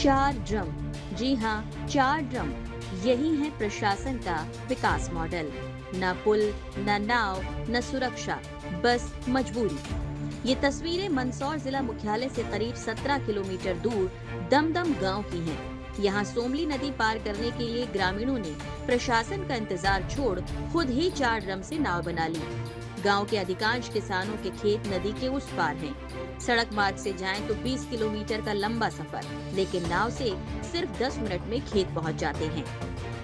4 drum, जी हाँ 4 drum, यही है प्रशासन का विकास मॉडल। न पुल, न नाव, न सुरक्षा, बस मजबूरी। ये तस्वीरें मंदसौर जिला मुख्यालय से करीब 17 किलोमीटर दूर दमदम गांव की हैं। यहाँ सोमली नदी पार करने के लिए ग्रामीणों ने प्रशासन का इंतजार छोड़ खुद ही 4 ड्रम से नाव बना ली। गांव के अधिकांश किसानों के खेत नदी के उस पार हैं। सड़क मार्ग से जाएं तो 20 किलोमीटर का लंबा सफर, लेकिन नाव से सिर्फ 10 मिनट में खेत पहुंच जाते हैं।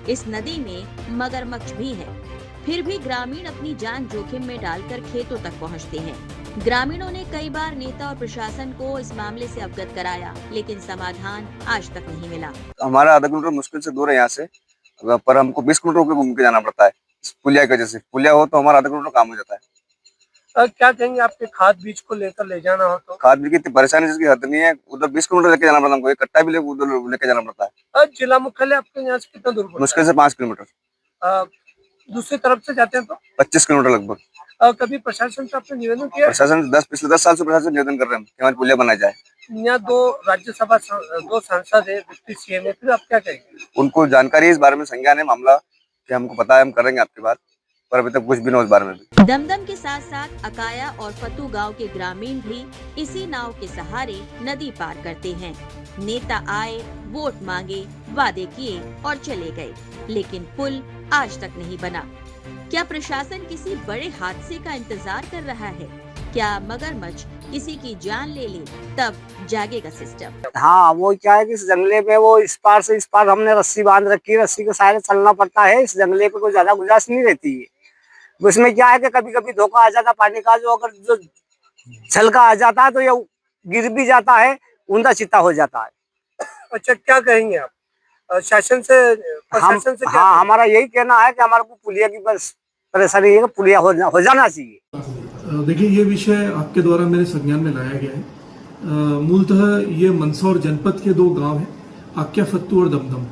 इस नदी में मगरमच्छ भी है, फिर भी ग्रामीण अपनी जान जोखिम में डालकर खेतों तक पहुंचते हैं। ग्रामीणों ने कई बार नेता और प्रशासन को इस मामले से अवगत कराया, लेकिन समाधान आज तक नहीं मिला। हमारा आधा किलोमीटर मुश्किल से दूर है यहाँ से, पर हमको 20 किलोमीटर होकर घूम के जाना पड़ता है। पुलिया की वजह से, पुलिया हो तो हमारा आधा किलोमीटर काम हो जाता है। क्या कहेंगे आपके खाद बीज को लेकर ले जाना हो तो? खाद बीज की इतनी परेशानी जिसकी हद नहीं है, उधर 20 किलोमीटर लेके जाना पड़ता है हमको, एक कट्टा भी उधर लेके जाना पड़ता है। जिला मुख्यालय आपके यहाँ से कितना दूर पड़ता है? मुश्किल से 5 किलोमीटर। दूसरी तरफ से जाते हैं तो 25 किलोमीटर लगभग। कभी प्रशासन से आपने निवेदन किया? प्रशासन पिछले 10 साल से प्रशासन निवेदन कर रहे हैं कि हमारी पुलिया बनाई जाए। यहाँ दो सांसद है, डिप्टी सीएम है, फिर आप क्या कहेंगे? उनको जानकारी है इस बारे में, संज्ञान है मामला कि हमको पता है, हम करेंगे आपकी बात, पर अभी तक कुछ भी नहीं उस बारे में भी। दमदम के साथ साथ अकाया और फतू गांव के ग्रामीण भी इसी नाव के सहारे नदी पार करते हैं। नेता आए, वोट मांगे, वादे किए और चले गए, लेकिन पुल आज तक नहीं बना। क्या प्रशासन किसी बड़े हादसे का इंतजार कर रहा है? क्या मगरमच्छ किसी की जान ले ले तब जागेगा सिस्टम? हाँ, वो क्या है कि इस जंगले में वो इस पार से इस पार हमने रस्सी बांध रखी है, रस्सी के सहारे चलना पड़ता है। इस जंगले पे कोई ज्यादा गुंजाइश नहीं रहती है। उसमें क्या है कि कभी कभी धोखा आ जाता पानी का, जो अगर जो छलका आ जाता है तो ये गिर भी जाता है, ऊंधा चित्ता हो जाता है। अच्छा, क्या कहेंगे आप शासन से, प्रशासन से? क्या हाँ, हमारा यही कहना है कि हमारे को पुलिया की बस परेशानी है, पुलिया हो जाना चाहिए। देखिए, ये विषय आपके द्वारा मेरे संज्ञान में लाया गया है। मूलतः ये मंदसौर जनपद के 2 गांव हैं, आक्या फत्तू और दमदम।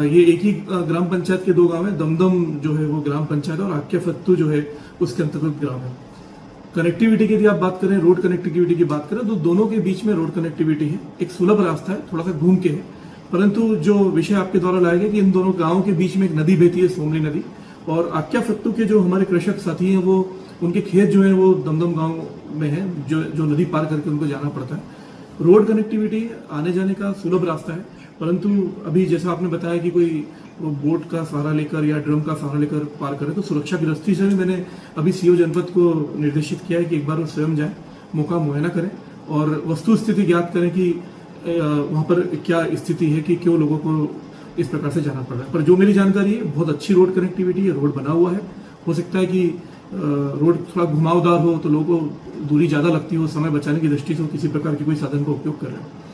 ये एक ही ग्राम पंचायत के 2 गांव हैं। दमदम जो है वो ग्राम पंचायत और आक्या फत्तू जो है उसके अंतर्गत ग्राम है। कनेक्टिविटी की यदि आप बात करें, रोड कनेक्टिविटी की बात करें, तो दोनों के बीच में रोड कनेक्टिविटी है। एक सुलभ रास्ता है, थोड़ा सा घूम के है, परंतु जो विषय आपके द्वारा लाया गया कि इन दोनों गाँव के बीच में एक नदी बहती है, सोमली नदी, और आक्या फत्तू के जो हमारे कृषक साथी हैं, वो उनके खेत जो है वो दमदम गांव में है, जो नदी पार करके उनको जाना पड़ता है। रोड कनेक्टिविटी, आने जाने का सुलभ रास्ता है, परंतु अभी जैसा आपने बताया कि कोई वो बोट का सहारा लेकर या ड्रम का सहारा लेकर पार करे, तो सुरक्षा की दृष्टि से भी मैंने अभी सीओ जनपद को निर्देशित किया है कि एक बार वो स्वयं जाए, मौका मुआयना करें और वस्तु स्थिति ज्ञात करें कि वहाँ पर क्या स्थिति है, कि क्यों लोगों को इस प्रकार से जाना पड़ रहा है। पर जो मेरी जानकारी है, बहुत अच्छी रोड कनेक्टिविटी है, रोड बना हुआ है। हो सकता है कि रोड थोड़ा घुमावदार हो तो लोगों को दूरी ज़्यादा लगती हो, समय बचाने की दृष्टि से वो किसी प्रकार के कोई साधन का उपयोग कर रहे हैं।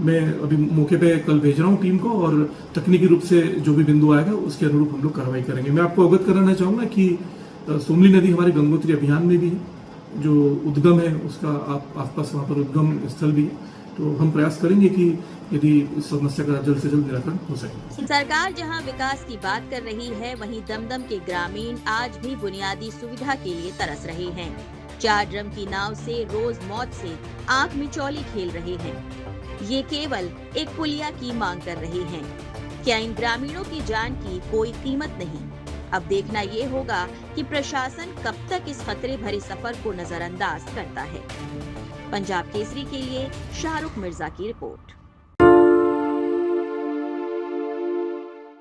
मैं अभी मौके पे कल भेज रहा हूँ टीम को, और तकनीकी रूप से जो भी बिंदु आएगा उसके अनुरूप हम लोग कार्रवाई करेंगे। मैं आपको अवगत कराना चाहूँगा कि सोमली नदी हमारे गंगोत्री अभियान में भी है, जो उद्गम है उसका आसपास वहाँ पर उद्गम स्थल भी है। तो हम प्रयास करेंगे कि यदि इस समस्या का जल्द से जल्द निराकरण हो सके। सरकार जहां विकास की बात कर रही है, वहीं दमदम के ग्रामीण आज भी बुनियादी सुविधा के लिए तरस रहे हैं। 4 ड्रम की नाव से रोज मौत से आंख मिचौली खेल रहे हैं। ये केवल एक पुलिया की मांग कर रहे हैं। क्या इन ग्रामीणों की जान की कोई कीमत नहीं? अब देखना ये होगा कि प्रशासन कब तक इस खतरे भरे सफर को नजरअंदाज करता है। पंजाब केसरी के लिए शाहरुख मिर्जा की रिपोर्ट।